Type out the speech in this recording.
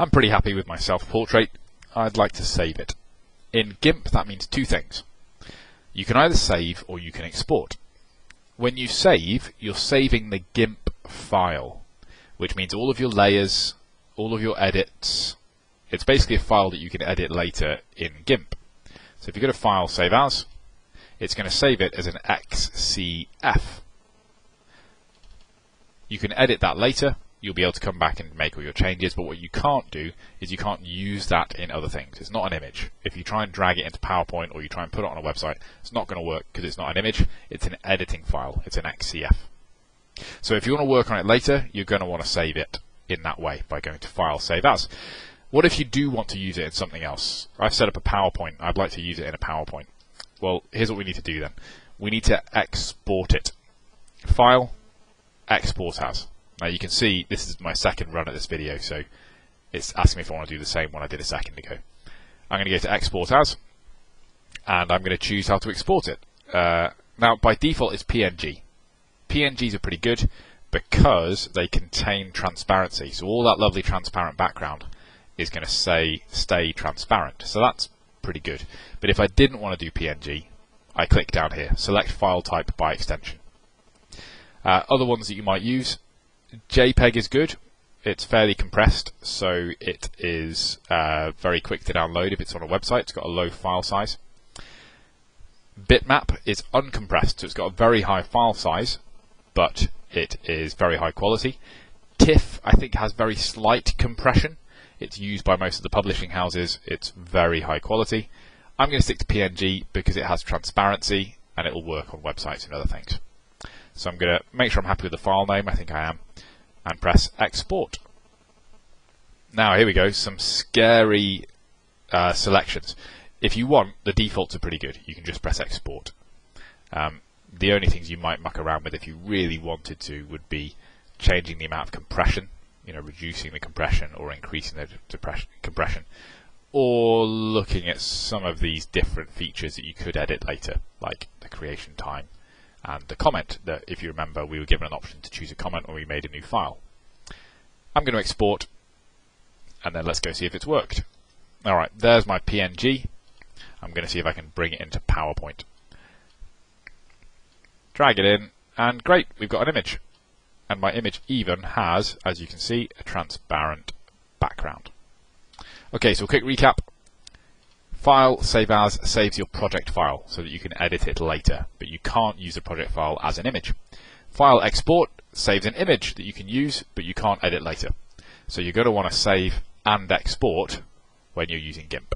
I'm pretty happy with my self-portrait. I'd like to save it. In GIMP, that means two things. You can either save or you can export. When you save, you're saving the GIMP file, which means all of your layers, all of your edits. It's basically a file that you can edit later in GIMP. So if you go to File, Save As, it's going to save it as an XCF. You can edit that later. You'll be able to come back and make all your changes, but what you can't do is you can't use that in other things. It's not an image. If you try and drag it into PowerPoint or you try and put it on a website, it's not going to work because it's not an image. It's an editing file. It's an XCF. So if you want to work on it later, you're going to want to save it in that way by going to File, Save As. What if you do want to use it in something else? I've set up a PowerPoint. I'd like to use it in a PowerPoint. Well, here's what we need to do then. We need to export it. File, Export As. Now you can see this is my second run at this video, so it's asking me if I want to do the same one I did a second ago. I'm going to go to Export As, and I'm going to choose how to export it. Now by default it's PNG. PNGs are pretty good because they contain transparency, so all that lovely transparent background is going to stay transparent, so that's pretty good. But if I didn't want to do PNG, I click down here, select file type by extension. Other ones that you might use, JPEG is good. It's fairly compressed, so it is very quick to download if it's on a website. It's got a low file size. Bitmap is uncompressed, so it's got a very high file size, but it is very high quality. TIFF, I think, has very slight compression. It's used by most of the publishing houses. It's very high quality. I'm going to stick to PNG because it has transparency and it will work on websites and other things. So I'm going to make sure I'm happy with the file name. I think I am. And press Export. Now here we go, some scary selections. If you want, the defaults are pretty good. You can just press Export. The only things you might muck around with if you really wanted to would be changing the amount of compression, reducing the compression or increasing the compression, or looking at some of these different features that you could edit later, like the creation time and the comment, that if you remember we were given an option to choose a comment when we made a new file. I'm going to export, and then let's go see if it's worked. Alright, there's my PNG. I'm going to see if I can bring it into PowerPoint. Drag it in, and great, we've got an image. And my image even has, as you can see, a transparent background. Okay, so a quick recap. File, Save As, saves your project file so that you can edit it later, but you can't use the project file as an image. File, Export, saves an image that you can use, but you can't edit later. So you're going to want to save and export when you're using GIMP.